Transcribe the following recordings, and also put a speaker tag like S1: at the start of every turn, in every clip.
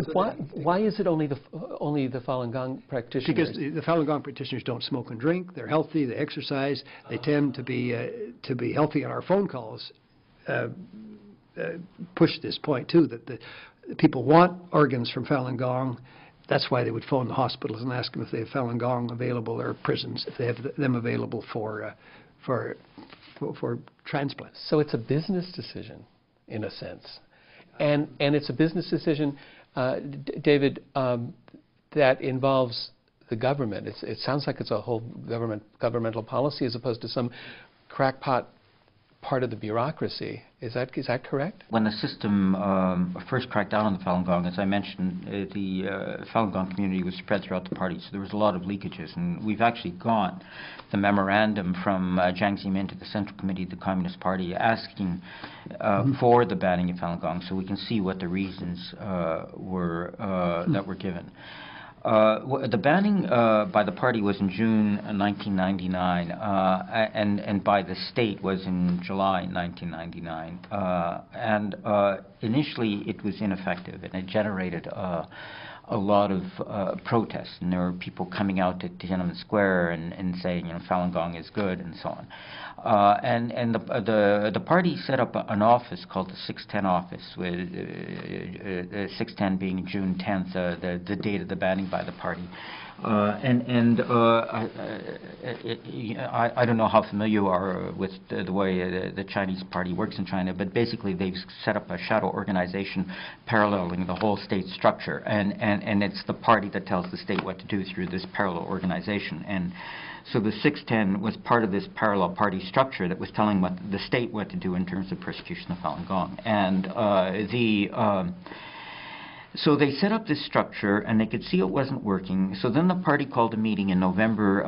S1: But so why is it only the Falun Gong practitioners?
S2: Because the Falun Gong practitioners don't smoke and drink. They're healthy. They exercise. They tend to be healthy. And our phone calls push this point too, that the people want organs from Falun Gong. That's why they would phone the hospitals and ask them if they have Falun Gong available, or prisons if they have them available for transplants.
S1: So it's a business decision, in a sense, and it's a business decision, David, that involves the government. It sounds like it's a whole governmental policy as opposed to some crackpot part of the bureaucracy. Is that correct?
S3: When the system first cracked down on the Falun Gong, as I mentioned, the Falun Gong community was spread throughout the party, so there was a lot of leakages. And we've actually got the memorandum from Jiang Zemin to the Central Committee of the Communist Party asking for the banning of Falun Gong, so we can see what the reasons were that were given. The banning by the party was in June 1999, and by the state was in July 1999. And initially it was ineffective, and it generated a lot of protests, and there were people coming out to Tiananmen Square and saying, you know, Falun Gong is good, and so on. And the party set up an office called the 610 office, with 610 being June 10th, the date of the banning by the party. I don't know how familiar you are with the way the Chinese party works in China, but basically they've set up a shadow organization paralleling the whole state structure, and it's the party that tells the state what to do through this parallel organization. And so the 610 was part of this parallel party structure that was telling the state what to do in terms of persecution of Falun Gong. And so they set up this structure, and they could see it wasn't working. So then the party called a meeting in November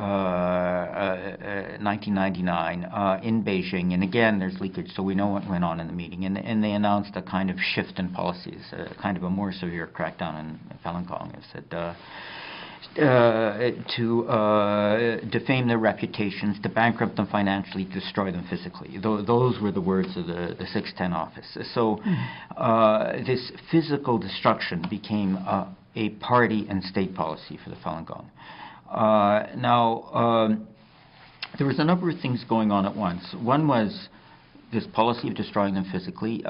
S3: 1999 in Beijing. And again, there's leakage, so we know what went on in the meeting. And they announced a kind of shift in policies, kind of a more severe crackdown on Falun Gong. It said to defame their reputations, to bankrupt them financially, destroy them physically. Those were the words of the 610 office. So this physical destruction became a party and state policy for the Falun Gong. Now, there was a number of things going on at once. One was this policy of destroying them physically.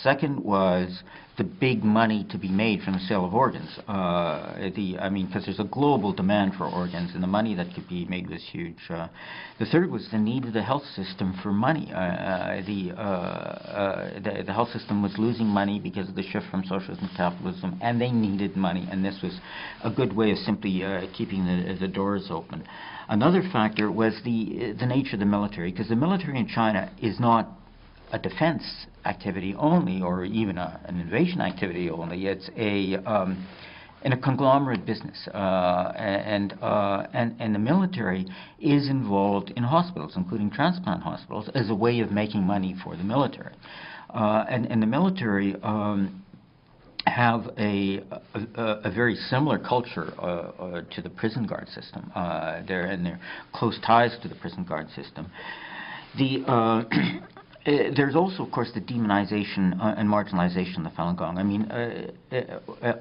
S3: Second was the big money to be made from the sale of organs. Because there's a global demand for organs, and the money that could be made was huge. The third was the need of the health system for money. The health system was losing money because of the shift from socialism to capitalism, and they needed money, and this was a good way of simply keeping the doors open. Another factor was the nature of the military, because the military in China is not a defense activity only, or even an invasion activity only. It's in a conglomerate business, and the military is involved in hospitals, including transplant hospitals, as a way of making money for the military. And the military have a very similar culture to the prison guard system. They're close ties to the prison guard system. There's also, of course, the demonization and marginalization of the Falun Gong. I mean,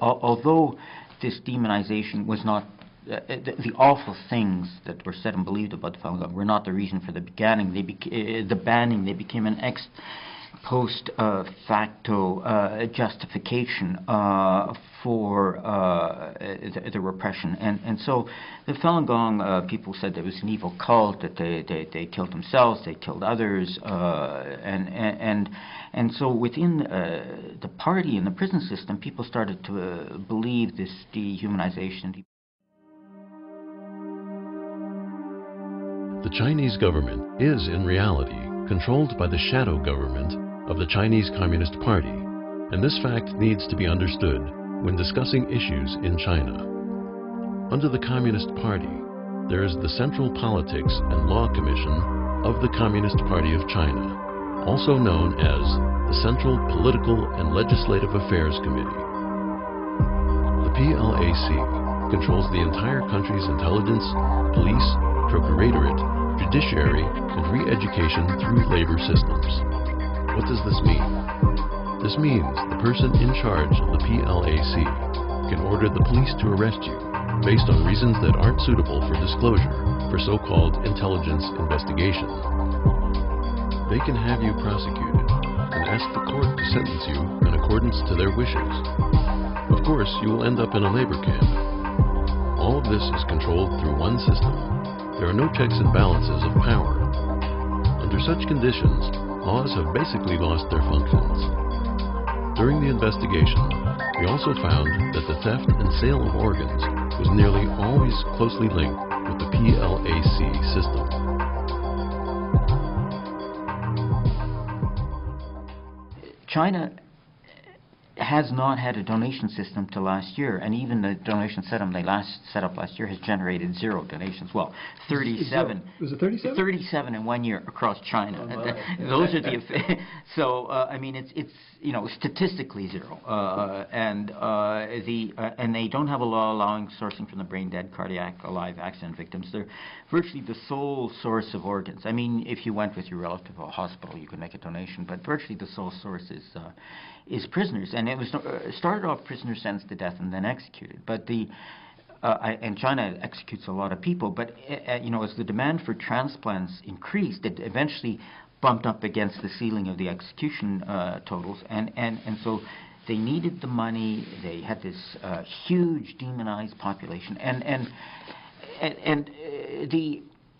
S3: although this demonization was not the awful things that were said and believed about the Falun Gong were not the reason for the banning. They became an ex post facto justification for the repression, and so the Falun Gong people said there was an evil cult, that they killed themselves, they killed others, and so within the party and the prison system, people started to believe this dehumanization.
S4: The Chinese government is in reality controlled by the shadow government of the Chinese Communist Party, and this fact needs to be understood when discussing issues in China. Under the Communist Party, there is the Central Politics and Law Commission of the Communist Party of China, also known as the Central Political and Legislative Affairs Committee. The PLAC controls the entire country's intelligence, police, procuratorate, judiciary, and re-education through labor systems. What does this mean? This means the person in charge of the PLAC can order the police to arrest you based on reasons that aren't suitable for disclosure for so-called intelligence investigation. They can have you prosecuted and ask the court to sentence you in accordance to their wishes. Of course, you will end up in a labor camp. All of this is controlled through one system. There are no checks and balances of power. Under such conditions, laws have basically lost their functions. During the investigation, we also found that the theft and sale of organs was nearly always closely linked with the PLAC system.
S3: China has not had a donation system till last year, and even the donation system they last set up last year has generated 0 donations. Well, 37.
S2: Was it 37?
S3: 37 in 1 year across China. Those are the so I mean it's you know statistically 0, and they don't have a law allowing sourcing from the brain dead, cardiac, alive accident victims. They're virtually the sole source of organs. I mean, if you went with your relative to a hospital, you could make a donation, but virtually the sole source is prisoners, and it was started off prisoners sentenced to death and then executed. But and China executes a lot of people, but you know, as the demand for transplants increased, it eventually bumped up against the ceiling of the execution totals, and so they needed the money. They had this huge demonized population, and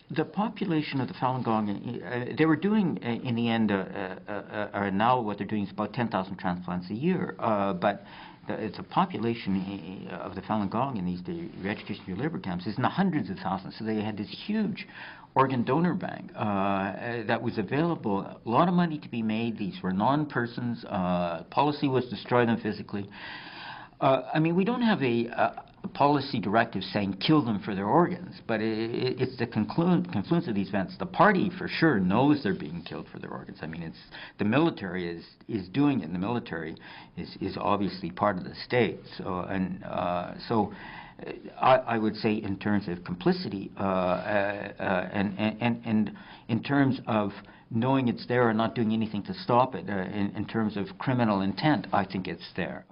S3: the population of the Falun Gong, they were doing, in the end, or now what they're doing is about 10,000 transplants a year. But the population of the Falun Gong in these re-education labor camps is in the hundreds of thousands. So they had this huge organ donor bank that was available. A lot of money to be made. These were non-persons. Policy was destroy them physically. I mean, we don't have a policy directive saying kill them for their organs, but it's the confluence of these events. The party for sure knows they're being killed for their organs. I mean, it's the military is doing it, and the military is obviously part of the state. So so I would say in terms of complicity and in terms of knowing it's there and not doing anything to stop it, in terms of criminal intent, I think it's there.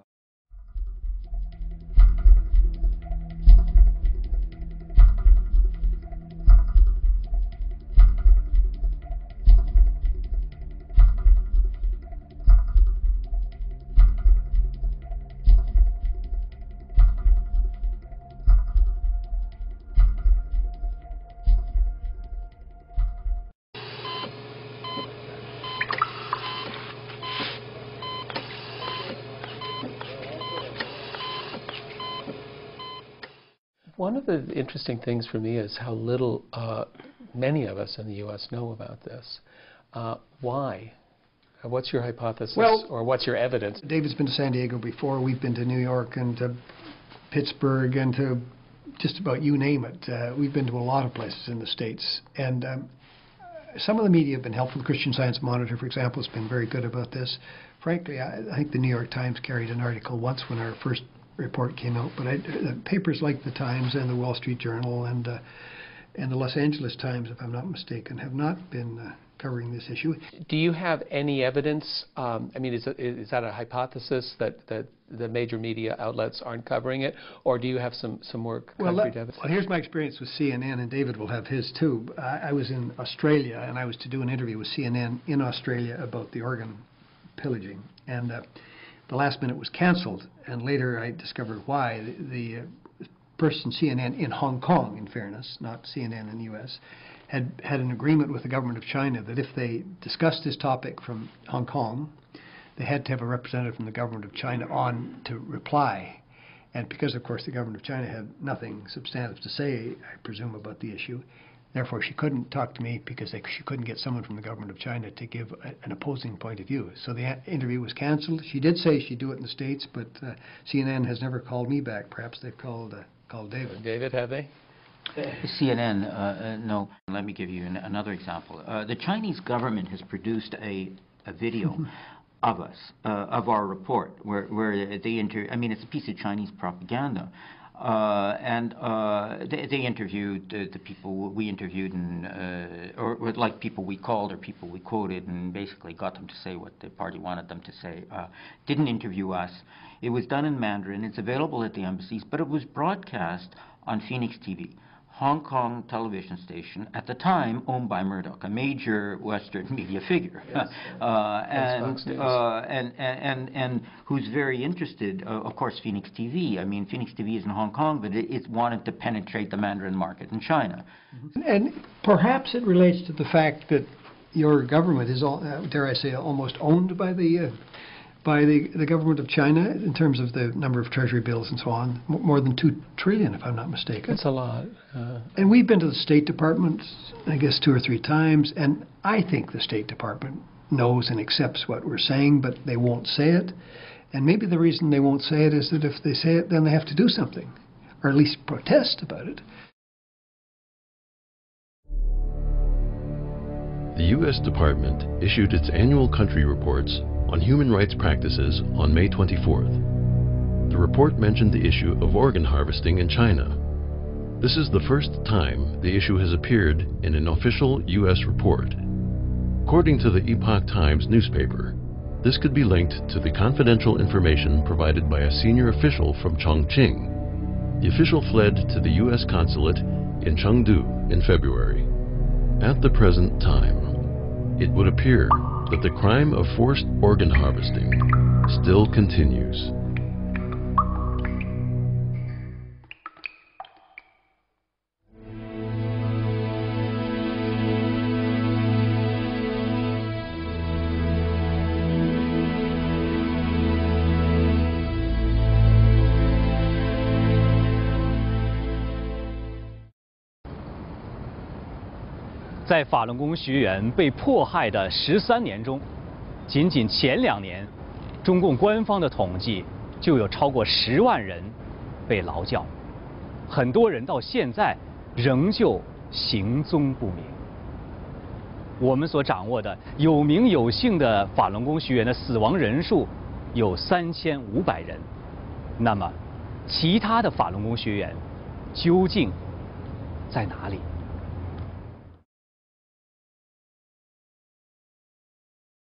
S1: One of the interesting things for me is how little many of us in the U.S. know about this. Why? What's your hypothesis, or what's your evidence?
S2: David's been to San Diego before. We've been to New York and to Pittsburgh and to just about you name it. We've been to a lot of places in the States. And some of the media have been helpful. The Christian Science Monitor, for example, has been very good about this. Frankly, I think the New York Times carried an article once when our first report came out, but the papers like the Times and the Wall Street Journal and the Los Angeles Times, if I'm not mistaken, have not been covering this issue. Do
S1: you have any evidence? I mean, is that a hypothesis that the major media outlets aren't covering it, or do you have some more concrete evidence?
S2: Well, here's my experience with CNN, and David will have his too. I was in Australia, and I was to do an interview with CNN in Australia about the organ pillaging, and the last minute was cancelled, and later I discovered why. The person, CNN in Hong Kong, in fairness, not CNN in the U.S., had an agreement with the government of China that if they discussed this topic from Hong Kong, they had to have a representative from the government of China on to reply. And because, of course, the government of China had nothing substantive to say, I presume, about the issue, therefore she couldn't talk to me because she couldn't get someone from the government of China to give an opposing point of view. So the interview was cancelled. She did say she'd do it in the States, but CNN has never called me back. Perhaps they've called David.
S1: David, have they?
S3: CNN, no. Let me give you another example. The Chinese government has produced a video of us, of our report, where they I mean, it's a piece of Chinese propaganda. They interviewed the people we interviewed, or like people we called or people we quoted, and basically got them to say what the party wanted them to say. Didn't interview us. It was done in Mandarin. It's available at the embassies, but it was broadcast on Phoenix TV, Hong Kong television station, at the time owned by Murdoch, a major Western media figure,
S1: yes.
S3: and who's very interested, of course, Phoenix TV. I mean, Phoenix TV is in Hong Kong, but it wanted to penetrate the Mandarin market in China.
S2: And perhaps it relates to the fact that your government is, dare I say, almost owned by the government of China in terms of the number of treasury bills and so on, more than 2 trillion, if I'm not mistaken.
S1: That's a lot.
S2: And we've been to the State Department, I guess, 2 or 3 times, and I think the State Department knows and accepts what we're saying, but they won't say it. And maybe the reason they won't say it is that if they say it, then they have to do something, or at least protest about it.
S4: The U.S. Department issued its annual country reports on human rights practices on May 24th. The report mentioned the issue of organ harvesting in China. This is the first time the issue has appeared in an official U.S. report. According to the Epoch Times newspaper, this could be linked to the confidential information provided by a senior official from Chongqing. The official fled to the U.S. consulate in Chengdu in February. At the present time, it would appear that the crime of forced organ harvesting still continues.
S5: 在法轮功学员被迫害的13年中，仅仅前2年，中共官方的统计就有超过10万人被劳教，很多人到现在仍旧行踪不明。我们所掌握的有名有姓的法轮功学员的死亡人数有3500人，那么其他的法轮功学员究竟在哪里？